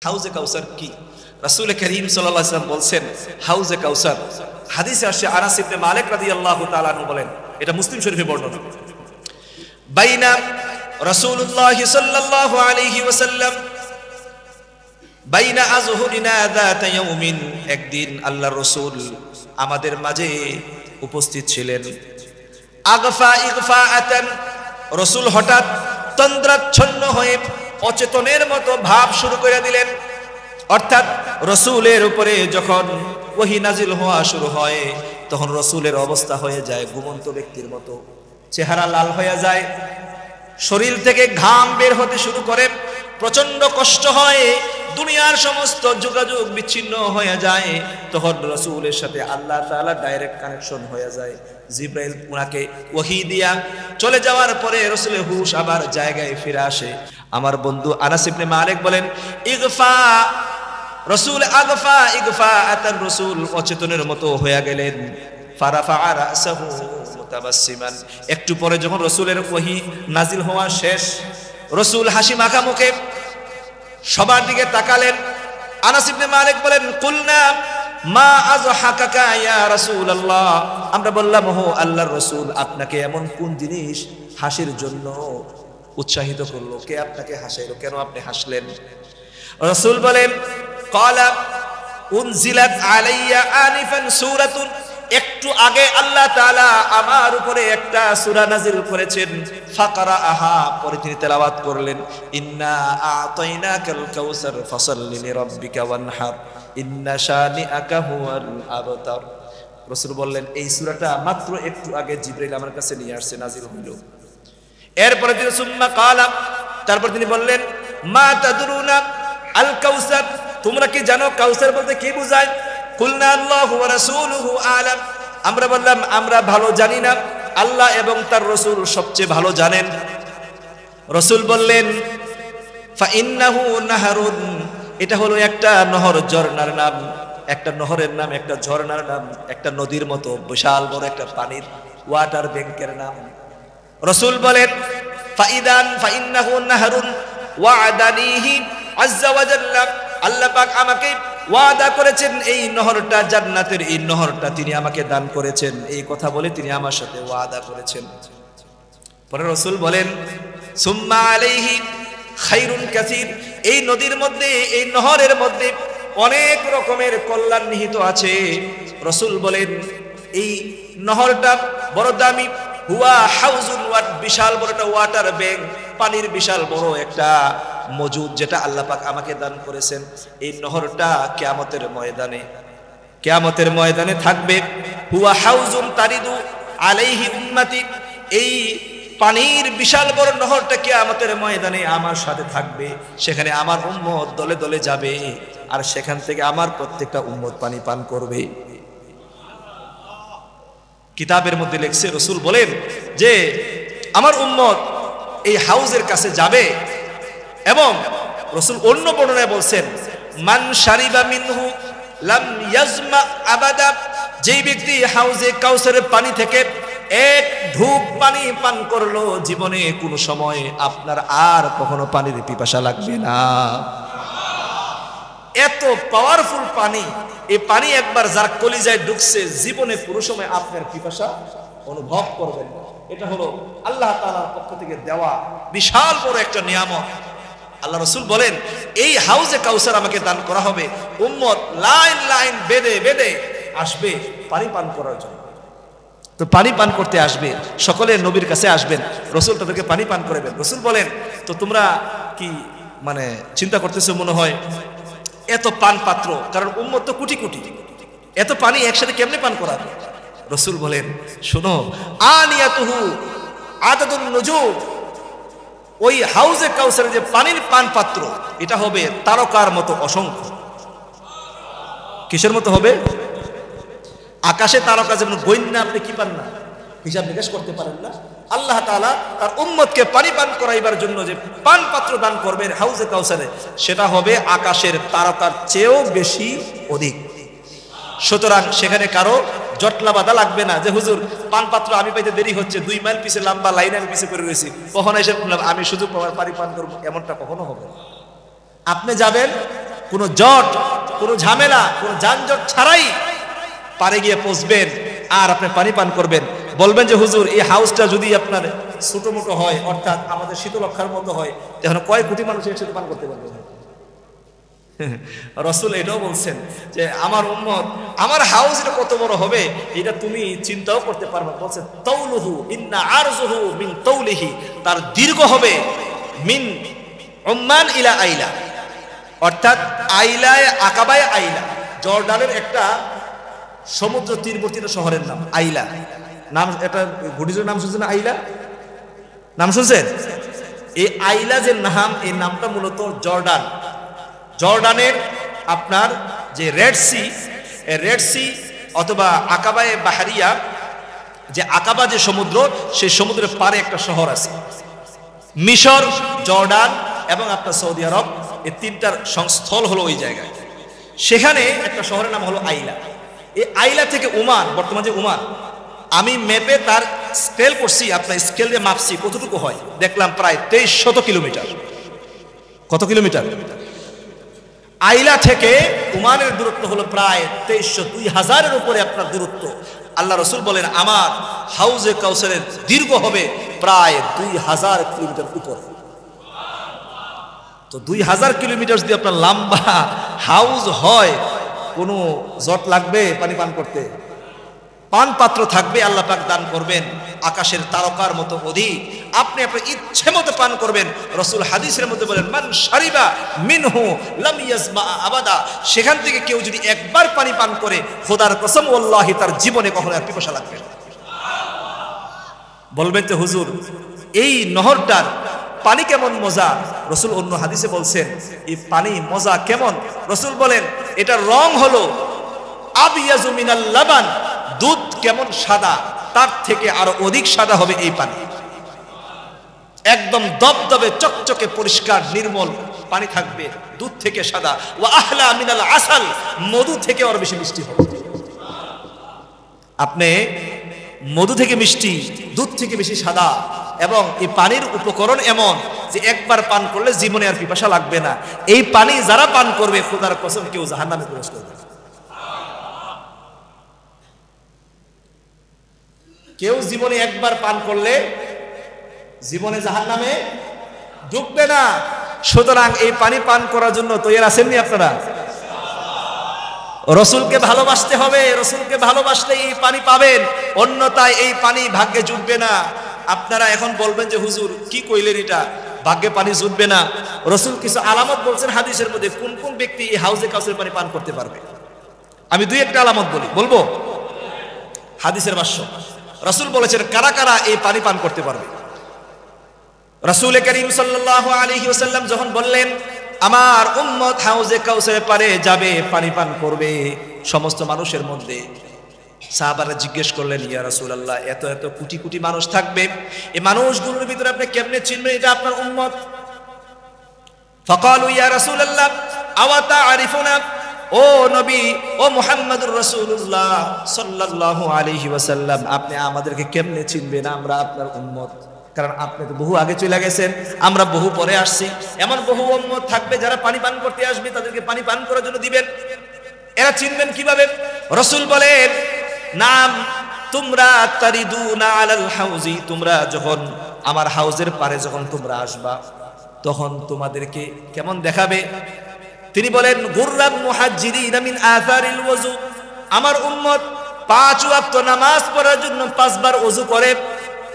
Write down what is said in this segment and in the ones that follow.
হাউজে কাউসার কি? রাসূল করিম সাল্লাল্লাহু আলাইহি ওয়াসাল্লাম বলছেন হাউজে কাউসার। হাদিসে আসে আনাস ইবনে মালিক রাদিয়াল্লাহু তাআলা আনহু বলেন, এটা মুসলিম শরীফে বর্ণনা, বাইনা রাসূলুল্লাহ সাল্লাল্লাহু আলাইহি ওয়াসাল্লাম বাইনা আযহুরিনা যাতা ইয়াউমিন, একদিন আল্লাহর রাসূল আমাদের মাঝে উপস্থিত ছিলেন। আগফা ইগফাআতান, রাসূল হঠাৎ তন্দ্রাচ্ছন্ন হয়ে অচেতনের মতো ভাব শুরু করে দিলেন। অর্থাৎ রসুলের উপরে যখন ওহী নাজিল হওয়া শুরু হয় তখন রসুলের অবস্থা হয়ে যায় ঘুমন্ত ব্যক্তির মতো, চেহারা লাল হয়ে যায়, শরীর থেকে ঘাম বের হতে শুরু করে, প্রচন্ড কষ্ট হয়, দুনিয়ার সমস্ত যোগাযোগ বিচ্ছিন্ন হয়ে যায়। তখন রসুলের সাথে আল্লাহ তাআলা ডাইরেক্ট কানেকশন হয়ে যায়। জিব্রাইল উনাকে ওহী দিয়া চলে যাওয়ার পরে রসুলের হুশ আবার জায়গায় ফিরে আসে। আমার বন্ধু আনাস ইবনে মালিক বলেন, ইগফা রসুল আগফা ইগফা আতান, রসুল অচেতনের মতো হয়ে গেলেন। ফারাফা রাসাহু মুতাবাসসিমান, একটু পরে যখন রসুলের ওহী নাজিল হওয়া শেষ, রসুল হাসি মাখা মুখে সবার দিকে তাকালেন। আনাস ইবনে মালিক বলেন, কুলনা মা আযহাকাকা ইয়া রাসূলুল্লাহ, আমরা বললাম ও আল্লাহর রাসূল, আপনাকে এমন কোন জিনিস হাসির জন্য উৎসাহিত করলো, কে আপনাকে হাসাইলো, কেন আপনি হাসলেন? রাসূল বলেন, ক্বালা উনজিলাত আলাইয়া আনিফান সূরাতুন, একটু আগে আল্লাহ তাআলা আমার উপরে একটা সূরা নাযিল করেছেন। ফাকরাআহা, পরে তিনি তেলাওয়াত করলেন, ইন্না আ'তাইনাকাল কাউসার ফাসাল্লি লিরাব্বিকা ওয়ানহার ইন্না শানিআকা হুয়াল আবতার। রাসূল বললেন, এই সূরাটা মাত্র একটু আগে জিবরাইল আমার কাছে নিয়ে আসছে, নাযিল হইল। এরপরে তিনি সুম্মা ক্বালা, তারপর তিনি বললেন, মা তাদরুনা আল কাউসার, তোমরা কি জানো কাউসার বলতে কি বোঝায়? কুলনা আল্লাহু ওয়া রাসূলুহু আ'লাম, আমরা বললাম আমরা ভালো জানি না, আল্লাহ এবং তার রাসূল সবচেয়ে ভালো জানেন। রাসূল বললেন, ফা ইন্নাহু নাহরুন, এটা হলো একটা নহর, ঝর্ণার নাম, একটা নহরের নাম, একটা ঝর্ণার নাম, একটা নদীর মতো বিশাল বড় একটা পানির ওয়াটার ব্যাংকের নাম। রাসূল বলেন, ফাইদান ফাইন্নাহু নাহরুন ওয়া'দানিহি আযজা ওয়া জাল্লা, আল্লাহ পাক আমাকে ওয়াদা করেছেন এই নহরটা জান্নাতের, এই নহরটা তিনি আমাকে দান করেছেন, এই কথা বলে তিনি আমার সাথে ওয়াদা করেছেন। পরে রাসূল বলেন, সুম্মা আলাইহি খায়রুন কাসীর, এই নদীর মধ্যে, এই নহরের মধ্যে অনেক রকমের কল্যাণ নিহিত আছে। রাসূল বলেন, এই নহরটা বড় দামি, হুয়া হাউজুন ওয়াট, বিশাল বড় একটা ওয়াটার ব্যাংক, পানির বিশাল বড় একটা মজুদ যেটা আল্লাহ পাক আমাকে দান করেছেন। এই নহরটা কিয়ামতের ময়দানে থাকবে। হুয়া হাউজুন তারিদু আলাইহি উম্মতি, এই পানির বিশাল বড় নহরটা কিয়ামতের ময়দানে আমার সাথে থাকবে, সেখানে আমার উম্মত দলে দলে যাবে, আর সেখান থেকে আমার প্রত্যেকটা উম্মত পানি পান করবে। কিতাবের মধ্যে লেখছে, রাসূল বলেন যে আমার উম্মত এই হাউজের কাছে যাবে, এবং রাসূল অন্য বর্ণনায় বলছেন, মান শারিবা মিনহু লাম ইয়াজমা আবাদা, যেই ব্যক্তি হাউজে কাউসারের পানি থেকে এক ঢুক পানি পান করলো, জীবনে কোনো সময় আপনার আর কখনো পানির পিপাসা লাগবে না। এত পাওয়ারফুল পানি, এই পানি একবার যার কলিজায় ঢুকছে, জীবনে পুরো সময় আপনার পিপাসা অনুভব করবেন। এটা হলো আল্লাহ তাআলার পক্ষ থেকে দেওয়া বিশাল বড় একটা নিয়ামত। আল্লাহ রাসূল বলেন, এই হাউজে কাউসার আমাকে দান করা হবে, উম্মত লাইন লাইন বেঁধে বেঁধে আসবে পানি পান করার জন্য। তো পানি পান করতে আসবে, সকলে নবীর কাছে আসবেন, রাসূল তাদেরকে পানি পান করাবেন। রাসূল বলেন, তো তোমরা কি চিন্তা করতেছো মনে হয় এত পান পাত্র, কারণ উম্মত তো কোটি কোটি, এত পানি একসাথে কেমনে পান করাবে? রাসূল বলেন, শোনো, আনিয়াতুহু আদাদুন নুজুম, ওই হাউজে কাউসারের যে পানির পান পাত্র, এটা হবে তারকার মতো অসংখ্য। কিসের মতো হবে? আকাশে তারকা যেমন গণ্যা আপনি কি পান না, হিসাব নিকাশ করতে পারেন না, আল্লাহ তাআলা তার উম্মতকে পানি পান করাইবার জন্য যে পান পাত্র দান করবেন হাউজে কাউসারে, সেটা হবে আকাশের তারকার চেয়েও বেশি অধিক। সুতরাং সেখানে কারো জটলা বাঁধা লাগবে না যে হুজুর পান পাত্র আমি পাইতে দেরি হচ্ছে, 2 মাইল পিছে লম্বা লাইন আমি পিছে করে রয়েছি, কখনো এসে আমি শুধু পানি পান করবো, এমনটা কখনো হবে না। আপনি যাবেন, কোনো জট, কোনো ঝামেলা, কোনো যানজট ছাড়াই পারে গিয়ে পৌঁছবেন আর আপনি পানি পান করবেন। বলবেন যে হুজুর এই হাউসটা যদি আপনার ছোট মোটো হয়, অর্থাৎ আমাদের শীতলক্ষার মতো হয়, তাহলে কয় কোটি মানুষ একসাথে পান করতে পারবে? রাসূল এটাও বলছেন যে আমার উম্মত, আমার হাউস এটা কত বড় হবে এটা তুমি চিন্তাও করতে পারবে। বলছে তাউলুহু ইন্না আরজুহু মিন তাউলিহি, তার দীর্ঘ হবে মিন উম্মান ইলা আইলা, অর্থাৎ আইলায় আকাবায় আইলা, জর্ডানের একটা সমুদ্র তীরবর্তী শহরের নাম আইলা। নাম এটা ঘুটিজের নাম শুনছেন? আইলা নাম শুনছেন? এই আইলা যে নাম, এই নামটা মূলত জর্ডান, জর্ডানের আপনার যে রেড সি অথবা আকাবায়ে বাহারিয়া, যে আকাবা যে সমুদ্র, সেই সমুদ্রের পারে একটা শহর আছে। মিশর, জর্ডান এবং আপনার সৌদি আরব, এই তিনটার সংস্থল হলো ওই জায়গায়। সেখানে একটা শহরের নাম হলো আইলা। এই আইলা থেকে ওমান, বর্তমান যে ওমান, আমি ম্যাপে তার স্কেল করছি, আপনার স্কেল দিয়ে মাপছি কতটুকু হয়, দেখলাম প্রায় 2300 কিলোমিটার। কত কিলোমিটার? আইলা থেকে ওমানের দূরত্ব হলো প্রায় 2300, 2000-এর উপরে আপনার দূরত্ব। আল্লাহ রসুল বলেন আমার হাউজে কাউসারের দীর্ঘ হবে প্রায় 2000 কিলোমিটার উপর। তো 2000 কিলোমিটার যদি আপনার লম্বা হাউজ হয়, কোনো জট লাগবে পানি পান করতে? পান পাত্র থাকবে, আল্লাহ পাক দান করবেন আকাশের তারকার মতো অধিক, আপনি আপনার ইচ্ছে মতো পান করবেন। রাসূল হাদিসের মধ্যে বলেন মান শারিবা মিনহু লাম ইয়াজমা আবাদা, সেখান থেকে কেউ যদি একবার পানি পান করে, খোদার কসম ওয়াল্লাহি তার জীবনে কখনো আর পিপাসা লাগবে না। বলবেন যে হুজুর এই নহরটার পানি কেমন মজা? রাসূল অন্য হাদিসে বলছেন এই পানি মজা কেমন? রাসূল বলেন এটার রং হলো আবিয়াজু মিনাল লাবান, দুধ কেমন সাদা তার থেকে আরো অধিক সাদা হবে এই পানি। একদম দবদবে চকচকে পরিষ্কার নির্মল পানি থাকবে, দুধ থেকে সাদা। ওয়া আহলা মিনাল আসাল, মধু থেকে আরো বেশি মিষ্টি হবে। আপনি মধু থেকে মিষ্টি, দুধ থেকে বেশি সাদা, এবং এই পানির উপকরণ এমন যে একবার পান করলে জীবনে আর পিপাসা লাগবে না। এই পানি যারা পান করবে, খোদার কসম কেউ জাহান্নামে প্রবেশ করবে না। কেউ জীবনে একবার পান করলে জীবনে জাহান্নামে ঢুকবে না। সুতরাং এই পানি পান করার জন্য তৈরি আছেননি আপনারা? রসুলকে ভালোবাসতে হবে, রসুলকে ভালোবাসলে এই পানি পাবেন, অন্যথায় এই পানি ভাগ্যে জুটবে না। আপনারা এখন বলবেন যে হুজুর কি কইলেন, এটা ভাগ্যে পানি জুটবে না। রসুল কিছু আলামত বলছেন হাদিসের মধ্যে, কোন কোন ব্যক্তি এই হাউজে কাউসারের পানি পান করতে পারবে। আমি দুই একটা আলামত বলবো। হাদিসের ভাষ্য, রাসূল বলেছেন কারা কারা এই পানি পান করতে পারবে। রাসূল করিম সাল্লাল্লাহু আলাইহি ওয়াসাল্লাম যখন বললেন আমার উম্মত হাউজে কাউসারের পারে যাবে, পানি পান করবে, সমস্ত মানুষের মধ্যে সাহাবারা জিজ্ঞেস করলেন ইয়া রাসূলুল্লাহ, এত এত কোটি কোটি মানুষ থাকবে, এই মানুষগুলোর ভিতরে আপনি কেমনে চিনবেন এটা আপনার উম্মত? ফাকালু ইয়া রাসূলুল্লাহ আওয়া তা'রিফুনা, ও নবী, ও মুহাম্মদুর রাসূলুল্লাহ সাল্লাল্লাহু আলাইহি ওয়াসাল্লাম, আপনি আমাদেরকে কেমনে চিনবেন আমরা আপনার উম্মত? কারণ আপনি তো বহু আগে চলে গেছেন, আমরা বহু পরে আসছি। এমন বহু উম্মত থাকবে যারা পানি পান করতে আসবে, তাদেরকে পানি পান করার জন্য দিবেন, এরা চিনবেন কিভাবে? রাসূল বলেন নাম তোমরা তারিদুনা আলাল হাউজি, তোমরা যখন আমার হাউজের পারে যখন তোমরা আসবা, তখন তোমাদেরকে কেমন দেখাবে? তিনি বলেন গুররাম মুহাজ্জিরিনা মিন আসারিল ওযু, আমার উম্মত 5 ওয়াক্ত নামাজ পড়ার জন্য 5 বার ওযু করে।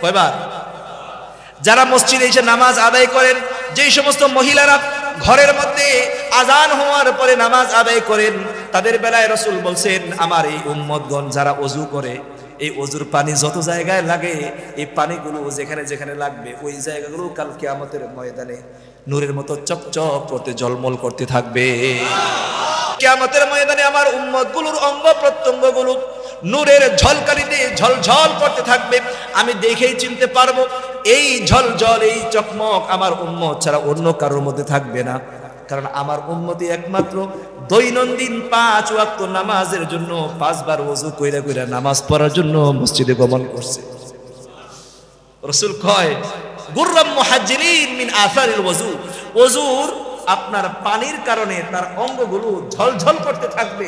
কয়বার? যারা মসজিদে এসে নামাজ আদায় করেন, যেই সমস্ত মহিলারা ঘরের মধ্যে আজান হওয়ার পরে নামাজ আদায় করেন, তাদের বেলায় রাসূল বলছেন আমার এই উম্মতগণ যারা ওযু করে, এই ওযুর পানি যত জায়গায় লাগে, এই পানিগুলো যেখানে যেখানে লাগবে ওই জায়গাগুলো কাল কিয়ামতের ময়দানে নূরের মতো চকচক করতে ঝলমল করতে থাকবে। কিয়ামতের ময়দানে আমার উম্মতগুলোর অঙ্গ প্রত্যঙ্গগুলো নূরের ঝলকানিতে ঝলঝল করতে থাকবে। আমি দেখেই চিনতে পারবো এই ঝলঝল, এই চকমক আমার উম্মত ছাড়া অন্য কারোর মধ্যে থাকবে না। কারণ আমার উম্মতি একমাত্র দৈনন্দিন 5 ওয়াক্ত নামাজের জন্য 5 বার ওযু কইরা কইরা নামাজ পড়ার জন্য মসজিদে গমন করছে। রাসূল কয় গুররাম মুহাজ্জিরিন মিন আসারিল ওযু, ওযুর আপনার পানির কারণে তার অঙ্গগুলো ঝলঝল করতে থাকবে।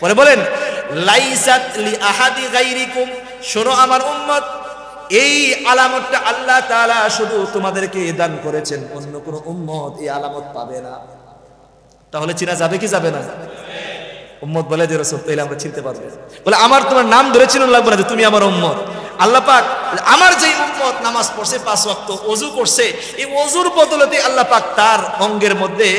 পরে বলেন লাইসাত লি আহাদি গায়রিকুম, শোনো আমার উম্মত, এই আলামতটা আল্লাহ তাআলা শুধু তোমাদেরকে দান করেছেন, অন্য কোনো উম্মত এই আলামত পাবে না। তাহলে চিনা যাবে কি যাবে না? উম্মত বলে যে রাসূল তাইলে আমরা চিনতে পারবো। বলে আমার তোমার নাম ধরে চিনন লাগবে না যে তুমি আমার উম্মত। আল্লাহ পাক আমার যেই উম্মত নামাজ পড়ছে 5 ওয়াক্ত, ওযু করছে, এই ওযুর বদলতে আল্লাহ পাক তার অঙ্গের মধ্যে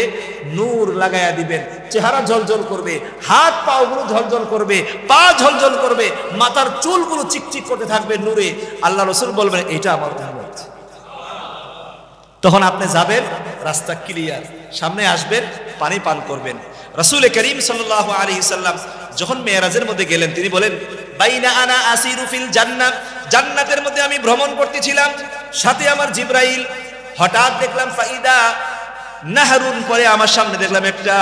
নূর লাগায়া দিবেন, চেহারা ঝলঝল করবে, হাত পাগুলো ঝলঝল করবে, পা ঝলঝল করবে, মাথার চুলগুলো চিকচিক করতে থাকবে নূরে। আল্লাহ রাসূল বলবেন এটা আমার উম্মত। তখন আপনি যাবেন, রাস্তা ক্লিয়ার, সামনে আসবেন, পানি পান করবেন। রাসূল করিম সাল্লাল্লাহু আলাইহি সাল্লাম যখন মেরাজের মধ্যে গেলেন, তিনি বলেন বাইনা আনা আসিরু ফিল জান্নাত, জান্নাতের মধ্যে আমি ভ্রমণ করতেছিলাম, সাথে আমার জিবরাইল। হঠাৎ দেখলাম ফাইদা নাহরুন, পরে আমার সামনে দেখলাম একটা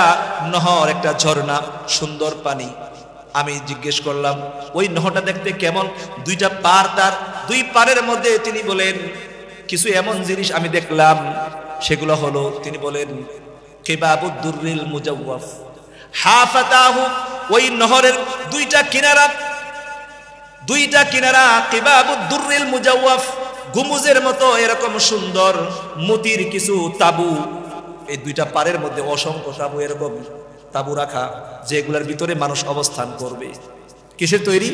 নহর, একটা ঝর্ণা, সুন্দর পানি। আমি জিজ্ঞেস করলাম ওই নহরটা দেখতে কেমন? দুইটা পার, তার দুই পারের মধ্যে তিনি বলেন কিছু এমন জিনিস আমি দেখলাম, সেগুলো হলো, তিনি বলেন কিবাবুদ দুররিল মুজাওয়াফ হাফাতাহু, ওই নহরের দুইটা কিনারা কিবাবুদ দুররিল মুজাওয়াফ, গুমুজের মতো এরকম সুন্দর মতির কিছু তাবু। এই দুইটা পারের মধ্যে অসংখ্য তাবু, এরকম তাবু রাখা, যেগুলোর ভিতরে মানুষ অবস্থান করবে। কিসের তৈরি?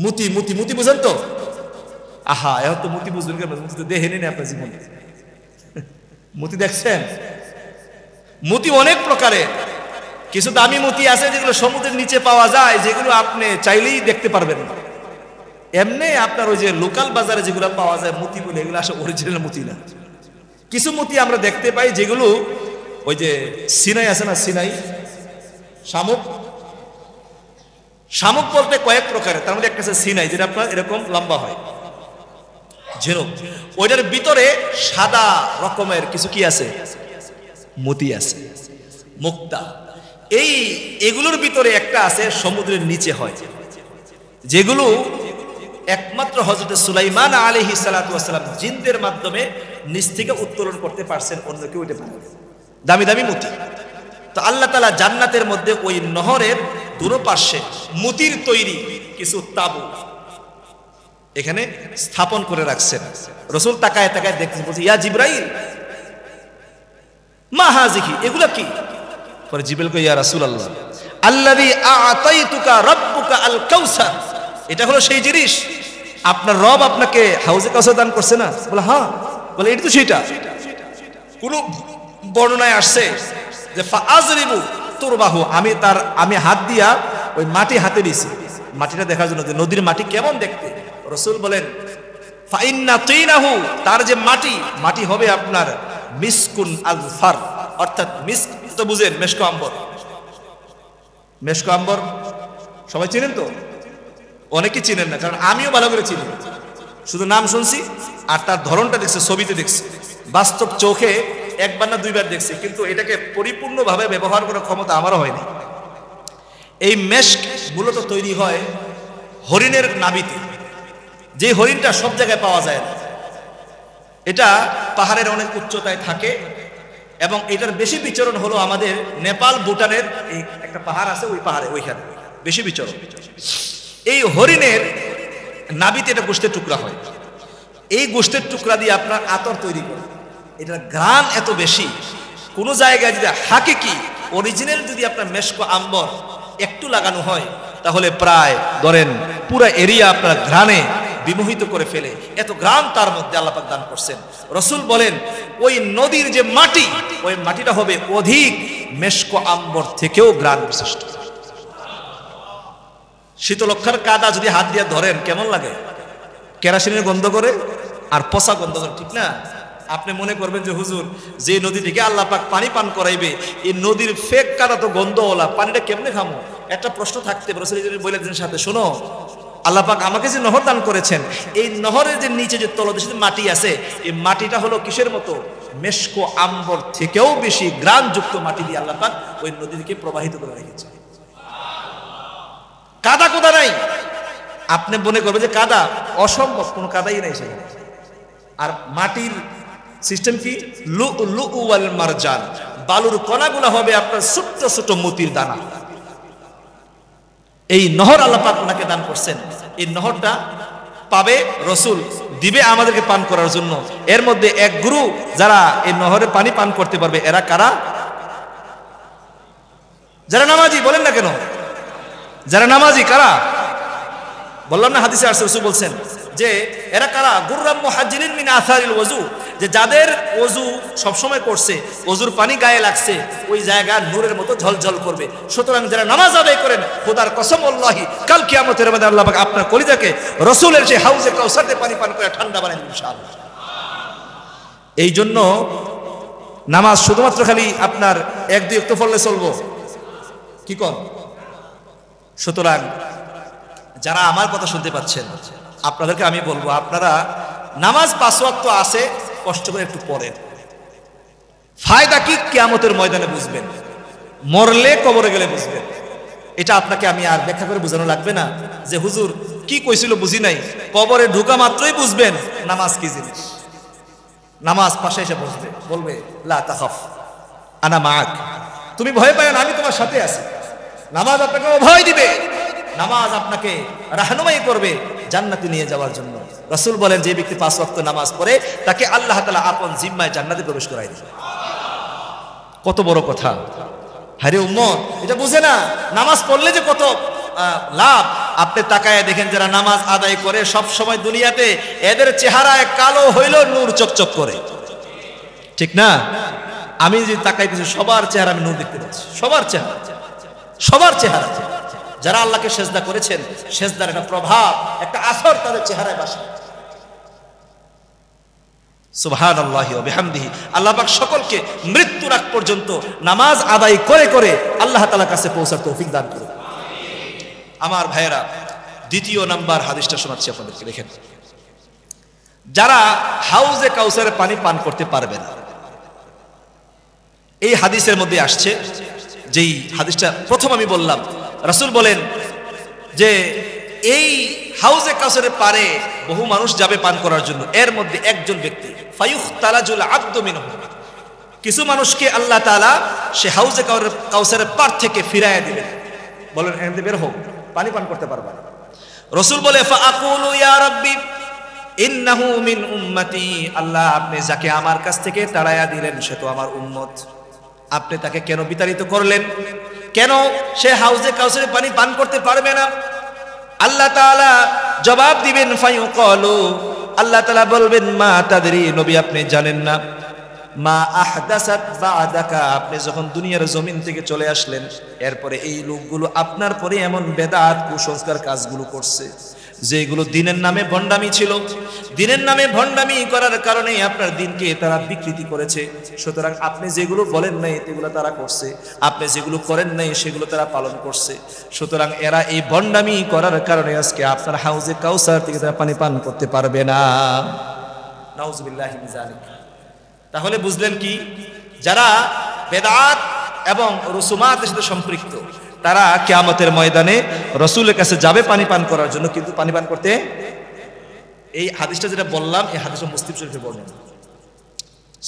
মুতি। মুতি মুতি বুঝেন তো? আহা, এখন তো মুতি বুঝবেন কেন? মুতি তো দেখেনি না আপনার জীবনে। মুতি দেখছেন? মুতি অনেক প্রকারের, কিছু দামি মুতি আছে যেগুলো সমুদ্রের নিচে পাওয়া যায়, যেগুলো আপনি চাইলেই দেখতে পারবেন না। এমনি আপনার ওই যে লোকাল বাজারে যেগুলো পাওয়া যায় মুতি বলে, এগুলো আসলে অরিজিনাল মুতি না। কিছু মুতি আমরা দেখতে পাই যেগুলো ওই যে সিনাই আছে না, সিনাই শামুক, শামুক বলতে কয়েক প্রকারের, তার মধ্যে একটা আছে সিনাই, যেটা আপনার এরকম লম্বা হয়, ঝিনুক, ওইটার ভিতরে সাদা রকমের কিছু কি আছে, মতি আছে, মুক্তা। এগুলোর ভিতরে একটা আছে সমুদ্রের নিচে হয়, যেগুলো একমাত্র হযরত সুলাইমান আলাইহিস সালাতু ওয়াস সালাম জিনদের মাধ্যমে নিচ থেকে উত্তোলন করতে পারছেন, অন্য কেউ এটা পারে না। দামি দামি মতি। তো আল্লাহ তাআলা জান্নাতের মধ্যে ওই নহরের দুনো পাশে মতির তৈরি কিছু তাবু এখানে স্থাপন করে রাখছেন। রাসূল তাকায় তাকায় দেখছেন, বলছে ইয়া জিবরাইল মা হাযিহি, এগুলা কি? পরে জিবরাইল কয় ইয়া রাসূলুল্লাহ আল্লাযী আ'তাইতুকা রাব্বুকা আল কাউসার, এটা হলো সেই জিনিস আপনার রব আপনাকে হাউজে কাউসার দান করছে না? বলে হ্যাঁ। বলে এটা তো সেটা। কোন বর্ণনায় আসছে যে ফাআযরিবু তুরবাহু, আমি হাত দিয়া ওই মাটি হাতে দিয়েছি, মাটিটা দেখার জন্য যে নদীর মাটি কেমন দেখতে। রাসূল বলেন ফাইন্না তিনাহু, তার যে মাটি হবে আপনার মিসকুন আযফার, অর্থাৎ মিস্ক তো বুঝেন, মেশকো আম্বর। মেশকো আম্বর সবাই চিনেন তো? অনেকে চিনেন না, কারণ আমিও ভালো করে চিনি, শুধু নাম শুনছি আর তার ধরনটা দেখছি, ছবিতে দেখছি, বাস্তব চোখে একবার না দুইবার দেখছি, কিন্তু এটাকে পরিপূর্ণভাবে ব্যবহার করার ক্ষমতা আমারও হয়নি। এই মেশক মূলত তৈরি হয় হরিণের নাভিতে, যে হরিণটা সব জায়গায় পাওয়া যায় না। এটা পাহাড়ের অনেক উচ্চতায় থাকে এবং এটার বেশি বিচরণ হলো আমাদের নেপাল ভুটানের এই একটা পাহাড় আছে, ওই পাহাড়ে ওইখানে বেশি বিচরণ। এই হরিণের নাভিতে এটা গোশতের টুকরা হয়, এই গোশতের টুকরা দিয়ে আপনার আতর তৈরি করে। এটার ঘ্রাণ এত বেশি, কোনো জায়গায় যদি হাকিকি অরিজিনাল যদি আপনার মেশকো আম্বর একটু লাগানো হয়, তাহলে প্রায় ধরেন পুরো এরিয়া আপনার ঘ্রাণে বিমোহিত করে ফেলে। এত ঘ্রাণ তার মধ্যে আল্লাহ পাক দান করছেন। রাসূল বলেন ওই নদীর যে মাটি, ওই মাটিটা হবে অধিক মেশকো আম্বর থেকেও ঘ্রাণ বিশিষ্ট। শীতলক্ষার কাদা যদি হাত দিয়ে ধরেন কেমন লাগে? কেরাসিনের গন্ধ করে আর পচা গন্ধ করে, ঠিক না? আপনি মনে করবেন যে হুজুর, যে নদী থেকে আল্লাহ পাক পানি পান করাইবে, এই নদীর ফেক কাদা তো গন্ধওয়ালা, পানিটা কেমনে খামো? একটা প্রশ্ন থাকতে পারে। রাসূল বলে দিলেন সাথে, শোনো, আল্লাহ পাক আমাকে যে নহর দান করেছেন, এই নহরের যে নিচে যে তলদেশে মাটি আছে, এই মাটিটা হলো কিসের মতো? মেশকো আম্বর থেকেও বেশি ঘ্রাণযুক্ত মাটি দিয়ে আল্লাহ পাক ওই নদীকে প্রবাহিত করে রেখেছে। কাদা কোদা নাই। আপনি মনে করবেন যে কাদা, অসম্ভব, কোনো কাদাই নাই সেখানে। আর মাটির সিস্টেম কি? লুলু ওয়াল মারজান, বালুর কণাগুলো হবে আপনার ছোট্ট ছোট মতির দানা। এই নহর আল্লাহ পাক ওনাকে দান করছেন। এই নহরটা পাবে রসুল, দিবে আমাদেরকে পান করার জন্য। এর মধ্যে এক গুরু যারা এই নহরে পানি পান করতে পারবে, এরা কারা? যারা নামাজি। বলেন না কেন? যারা নামাজি কারা? বললাম না, হাদিসে আসছে, রাসূল বলছেন যে এরা কারা? গুররাম মুহাজ্জিরিন মিন আসারিল ওযু, যে যাদের ওযু সবসময় করছে, ওযুর পানি গায়ে লাগছে, ওই জায়গা নূরের মতো ঝলঝল করবে। সুতরাং যারা নামাজ আদায় করেন, খোদার কসম আল্লাহি, কাল কিয়ামতের মধ্যে আল্লাহ পাক আপনার কলিজাকে রাসূলের সেই হাউজে কাউসারতে পানি পান করে ঠান্ডা বানায় দিবেন ইনশাআল্লাহ। এই জন্য নামাজ শুধুমাত্র খালি আপনার এক দুই ওয়াক্ত পড়লে চলবো কি কোন? সুতরাং যারা আমার কথা শুনতে পাচ্ছেন, আপনাদেরকে আমি বলবো, আপনারা নামাজ 5 ওয়াক্ত আছে, কষ্ট করে একটু পড়েন। ফায়দা কি কিয়ামতের ময়দানে বুঝবেন, মরলে কবরে গেলে বুঝবেন। এটা আপনাকে আমি আর ব্যাখ্যা করে বোঝানো লাগবে না যে হুজুর কি কইছিল বুঝি নাই। কবরে ঢোকা মাত্রই বুঝবেন নামাজ কি জিনিস। নামাজ পাশে এসে বসবে, বলবে লা তাখাফ আনা মাআক, তুমি ভয় পাও না, আমি তোমার সাথে আছি। নামাজ আপনাকে অভয় দিবে, নামাজ আপনাকে রাহনুমাই করবে জান্নাতে নিয়ে যাওয়ার জন্য। রাসূল বলেন যে ব্যক্তি 5 ওয়াক্ত নামাজ পড়ে, তাকে আল্লাহ তাআলা আপন জিম্মায় জান্নাতে প্রবেশ করায় দিবেন। কত বড় কথা! আরে উম্মত এটা বুঝে না নামাজ পড়লে যে কত লাভ। আপনি তাকায় দেখেন যারা নামাজ আদায় করে সব সময় দুনিয়াতে এদের চেহারায় কালো হইল নূর চকচক করে, ঠিক না? আমি যে তাকাইতেছি সবার চেহারা আমি নূর দেখতে পাচ্ছি, সবার চেহারা, সবার চেহারা। যারা আল্লাহকে সেজদা করেছেন, সেজদার একটা প্রভাব, একটা আসর তাদের চেহারায় বাসে। সুবহানাল্লাহি ওয়া বিহামদিহি। আল্লাহ পাক সকলকে মৃত্যুর আগ পর্যন্ত নামাজ আদায় করে করে আল্লাহ তাআলার কাছে পৌঁছার তৌফিক দান করুন। আমার ভাইয়েরা, দ্বিতীয় নাম্বার হাদিসটা শোনাচ্ছি আপনাদেরকে, দেখেন। যারা হাউজে কাউসারের পানি পান করতে পারবে না, এই হাদিসের মধ্যে আসছে, যেই হাদিসটা প্রথম আমি বললাম, রাসূল বলেন যে এই হাউজে কাউসারের পারে বহু মানুষ যাবে পান করার জন্য, এর মধ্যে একজন ব্যক্তি ফায়ুখতালাজুল আবদু মিনহু, কিছু মানুষকে আল্লাহ তাআলা সে হাউজে কাউসারের পার থেকে ফিরাইয়া দিবেন। বলেন এখানে বের হোক, পানি পান করতে পারবে না। রাসূল বলে ফাআকুলু ইয়া রাব্বি ইন্নাহু মিন উম্মতি, আল্লাহ আপনি যাকে আমার কাছ থেকে তাড়াইয়া দিলেন সে তো আমার উম্মত, আপনি তাকে কেন বিতাড়িত করলেন? কেন সে হাউজে কাউসারের পানি পান করতে পারবে না? আল্লাহ তাআলা জবাব দিবেন ফায়ুকালু, আল্লাহ তাআলা বলবেন মা তাদরি, নবী আপনি জানেন না, মা আহদাসাত বা'দাকা, আপনি যখন দুনিয়ার জমিন থেকে চলে আসলেন এরপরে এই লোকগুলো আপনার পরে এমন বেদাত কুসংস্কার কাজগুলো করছে যেগুলো দিনের নামে ভণ্ডামি ছিল। দিনের নামে ভণ্ডামি করার কারণে আপনার দিনকে তারা বিকৃতি করেছে। সুতরাং আপনি যেগুলো বলেন নাই সেগুলো তারা করছে, আপনি যেগুলো করেন নাই সেগুলো তারা পালন করছে। সুতরাং এরা এই ভণ্ডামি করার কারণে আজকে আপনার হাউজে কাউসার থেকে তারা পানি পান করতে পারবে না। নাউজুবিল্লাহি মিন যালিক। তাহলে বুঝলেন কি? যারা বেদাত এবং রুসুমাতের সাথে সম্পৃক্ত তারা কিয়ামতের ময়দানে রাসূলের কাছে যাবে পানি পান করার জন্য, কিন্তু পানি পান করতে, এই হাদিসটা যেটা বললাম এই হাদিসটা মুসলিম শরীফে বর্ণিত,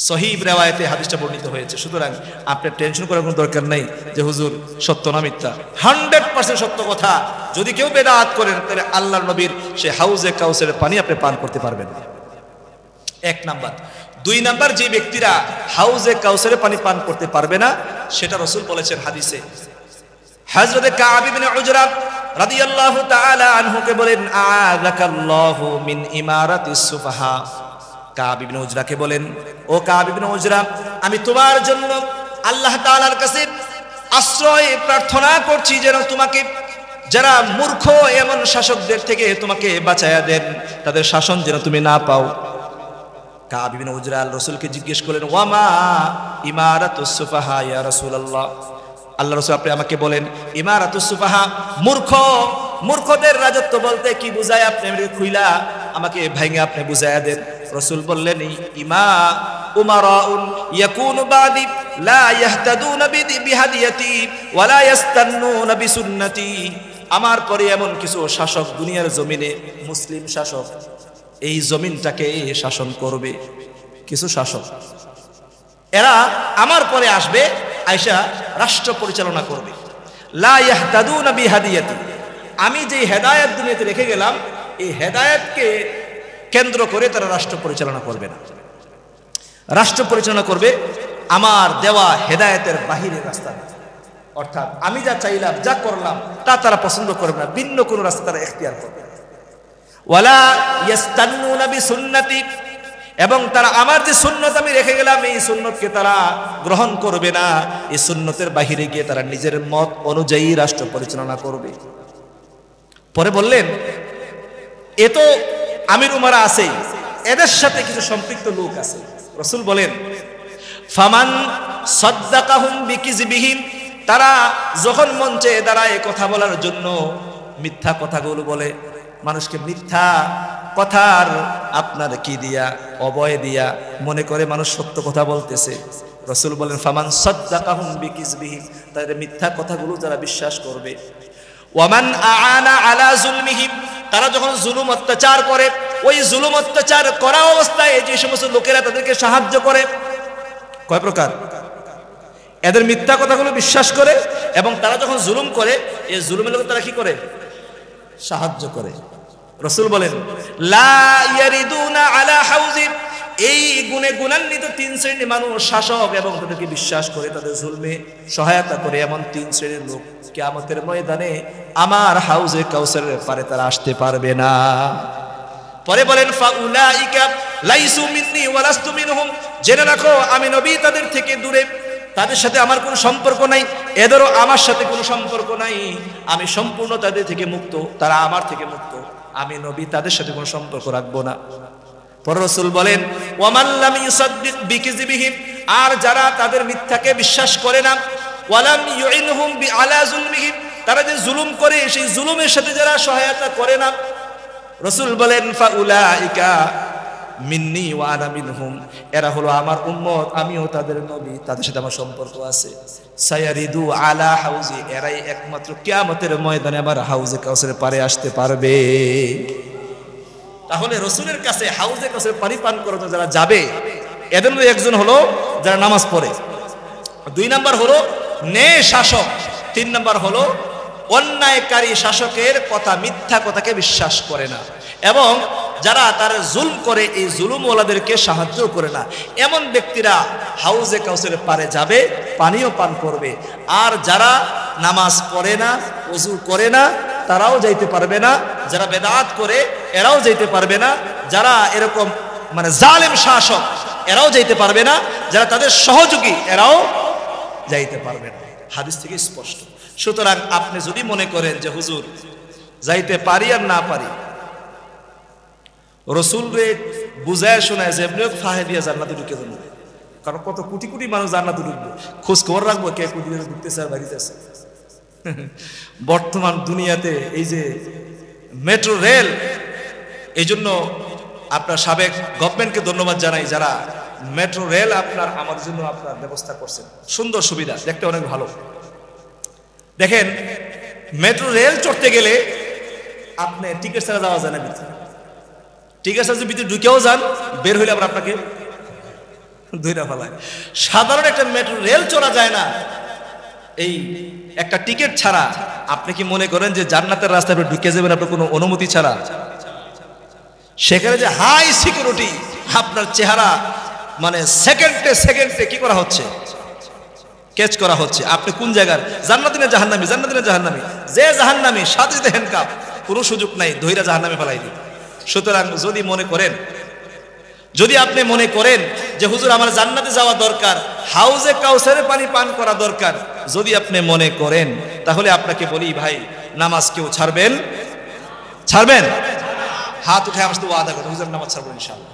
সহিহ রিওয়ায়াতে হাদিসটা বর্ণিত হয়েছে। সুতরাং আপনি টেনশন করার কোনো দরকার নাই যে হুজুর সত্য না মিথ্যা। 100% সত্য কথা। যদি কেউ বেদাত করেন তাহলে আল্লাহর নবীর সে হাউজে কাউসারের পানি আপনি পান করতে পারবেন না। 1 নাম্বার। 2 নাম্বার, যে ব্যক্তিরা হাউজে কাউসারের পানি পান করতে পারবে না সেটা রাসূল বলেছেন হাদিসে, হযরত কাব ইবনে উজরা রাদিয়াল্লাহু তাআলা আনহুকে বলেন আযাকাল্লাহু মিন ইমারাতিস সুফাহা। কাব ইবনে উজরাকে বলেন, ও কাব ইবনে উজরা, আমি তোমার জন্য আল্লাহ তাআলার কাছে আশ্রয় প্রার্থনা করছি যেন তোমাকে যারা মূর্খ এমন শাসকদের থেকে তোমাকে বাঁচায়া দেন, তাদের শাসন যেন তুমি না পাও। কাব ইবনে উজরা রাসূলকে জিজ্ঞেস করলেন, ওয়ামা ইমারাতুস সুফাহা ইয়া রাসূলুল্লাহ, আল্লাহ রাসূল আপনি আমাকে বলেন ইমারাতুস সুফাহা, মূর্খদের রাজত্ব বলতে কি বুঝায় আপনি আমাকে খুইলা আমাকে ভাঙে আপনি বুঝায়া দেন। রাসূল বললেন ইমা উমারাউন ইয়াকুনু বাদি লা ইয়াহতাদুনা বিহাদিয়াতি ওয়া লা ইস্তান্নুনা বিসুন্নতি, আমার পরে এমন কিছু শাসক দুনিয়ার জমিনে, মুসলিম শাসক এই জমিনটাকে শাসন করবে, কিছু শাসক, এরা আমার পরে আসবে, আয়েশা রাষ্ট্র পরিচালনা করবে। লা ইয়াহতাদুনা বিহাদিয়াতি, আমি যে হেদায়েত দুনিয়াতে রেখে গেলাম এই হেদায়েতকে কেন্দ্র করে তারা রাষ্ট্র পরিচালনা করবে না। রাষ্ট্র পরিচালনা করবে আমার দেওয়া হেদায়েতের বাহিরের রাস্তা, অর্থাৎ আমি যা চাইলাম যা করলাম তা তারা পছন্দ করবে না, ভিন্ন কোনো রাস্তা তারা এখতিয়ার করবে। ওয়ালা ইয়াস্তান্নুনা বিসুন্নতি, এবং তারা আমার যে সুন্নত আমি রেখে গেলাম এই সুন্নতকে তারা গ্রহণ করবে না, এই সুন্নতের বাহিরে গিয়ে তারা নিজের মত অনুযায়ী রাষ্ট্র পরিচালনা করবে। পরে বললেন এ তো আমির উমারা আছে, এদের সাথে কিছু সম্পৃক্ত লোক আছে। রাসূল বলেন ফামান সাদ্দাকাহুম বিকিযবিহিম, তারা যখন মঞ্চে দাঁড়ায় কথা বলার জন্য মিথ্যা কথাগুলো বলে, মানুষকে মিথ্যা কথার আপনার কি দিয়া অবয় দিয়া মনে করে মানুষ সত্য কথা বলতেছে। রাসূল বলেন ফামান সাদ্দাকাহুম বিকিযবিহিম, তাদের মিথ্যা কথাগুলো যারা বিশ্বাস করবে। ওয়ামান আআনা আলা যুলমিহিম, তারা যখন জুলুম অত্যাচার করে ওই জুলুম অত্যাচার করা অবস্থায় যে সমস্ত লোকেরা তাদেরকে সাহায্য করে, কয় প্রকার, এদের মিথ্যা কথাগুলো বিশ্বাস করে এবং তারা যখন জুলুম করে এই জুলুমের লোক তারা কি করে, সাহায্য করে। রাসূল বলেন লা ইয়ারিদুনা আলা হাউজি, এই গুণে গুণান্বিত তিন শ্রেণীর মানুষ শাসক এবং তাদেরকে বিশ্বাস করে তাদের জুলমে সহায়তা করে এমন তিন শ্রেণীর লোক কিয়ামতের ময়দানে আমার হাউজে কাউসারের পারে তারা আসতে পারবে না। পরে বলেন ফাউলাইকা লাইসু মিন্নি ওয়া লাস্তু মিনহুম, জেনে রাখো আমি নবী তাদের থেকে দূরে, তাদের সাথে আমার কোনো সম্পর্ক নাই, এদেরও আমার সাথে কোনো সম্পর্ক নাই, আমি সম্পূর্ণ তাদের থেকে মুক্ত, তারা আমার থেকে মুক্ত, আমি নবী তাদের সাথে কোনো সম্পর্ক রাখবো না। পরে রাসূল বলেন ওয়ামান লাম ইউসাদ্দিক বিকিযবিহিম, আর যারা তাদের মিথ্যাকে বিশ্বাস করে না, ওয়ালাম ইউইনহুম বিআলা যুলমিহিম, তারা যে জুলুম করে সেই জুলুমের সাথে যারা সহায়তা করে না, রাসূল বলেন ফাউলাইকা মিন্নি ওয়া আনা মিনহুম, এরা হলো আমার উম্মত, আমিও তাদের নবী, তাদের সাথে আমার সম্পর্ক আছে। সায়ারিদু আলা হাউজি, এরাই একমাত্র কিয়ামতের ময়দানে আমার হাউজে কাউসারের পারে আসতে পারবে। তাহলে রাসূলের কাছে হাউজে কাউসারের পানি পান করার জন্য যারা যাবে এদের মধ্যে একজন হলো যারা নামাজ পড়ে, 2 নাম্বার হলো ন্যায় শাসক, 3 নাম্বার হলো অন্যায়কারী শাসকের কথা মিথ্যা কথাকে বিশ্বাস করে না, এবং যারা তার জুলম করে এই জুলুমওয়ালাদেরকে সাহায্য করে না, এমন ব্যক্তিরা হাউজে কাউসারের পারে যাবে, পানিও পান করবে। আর যারা নামাজ পড়ে না, ওযু করে না, তারাও যাইতে পারবে না, যারা বেদাত করে এরাও যাইতে পারবে না, যারা এরকম মানে জালেম শাসক এরাও যাইতে পারবে না, যারা তাদের সহযোগী এরাও যাইতে পারবে না। হাদিস থেকে স্পষ্ট। সুতরাং আপনি যদি মনে করেন যে হুজুর যাইতে পারি আর না পারি, রাসূলরে বুঝায় শোনায় যে এমনি ফাহে দিয়া জান্নাতে ঢুকে যাবো, কারণ কত কোটি কোটি মানুষ জান্নাতে ঢুকবে, খোঁজ খবর রাখবো কে কোটি ঢুকতেছে আর বাড়িতেছে। বর্তমান দুনিয়াতে এই যে মেট্রো রেল, এই জন্য আপনার সাবেক গভর্নমেন্টকে ধন্যবাদ জানাই যারা মেট্রো রেল আপনার আমাদের জন্য আপনার ব্যবস্থা করছেন, সুন্দর সুবিধা, দেখতে অনেক ভালো। দেখেন মেট্রো রেল চড়তে গেলে আপনি টিকিট ছাড়া যাওয়া যায় না, টিকিট ছাড়া যদি ভিতরে ঢুকেও যান বের হইলে আবার আপনাকে ধইরা ফেলায়। সাধারণ একটা মেট্রো রেল চড়া যায় না এই একটা টিকিট ছাড়া। আপনি কি মনে করেন যে জান্নাতের রাস্তায় আপনি ঢুকে যাবেন আপনার কোনো অনুমতি ছাড়া? সেখানে যে হাই সিকিউরিটি, আপনার চেহারা মানে সেকেন্ডে সেকেন্ডে কি করা হচ্ছে, ক্যাচ করা হচ্ছে। আপনি কোন জায়গার জান্নাতি না জাহান্নামী, জান্নাতি না জাহান্নামী, যে জাহান্নামী সাথে সাথে হ্যান্ডকাপ, কোনো সুযোগ নাই, ধইরা জাহান্নামে ফেলাই দিই। সুতরাং যদি আপনি মনে করেন যে হুজুর আমার জান্নাতে যাওয়া দরকার, হাউজে কাউসারে পানি পান করা দরকার, যদি আপনি মনে করেন, তাহলে আপনাকে বলি ভাই নামাজ কেউ ছাড়বেন? হাত উঠে আমার সাথে ওয়াদা করেন হুজুর নামাজ ছাড়বেন ইনশাআল্লাহ।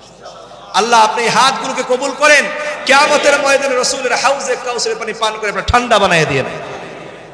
আল্লাহ আপনি হাতগুলোকে কবুল করেন, কিয়ামতের ময়দানে রাসূলের হাউজে কাউসারে পানি পান করে আপনার ঠান্ডা বানায় দিয়েন।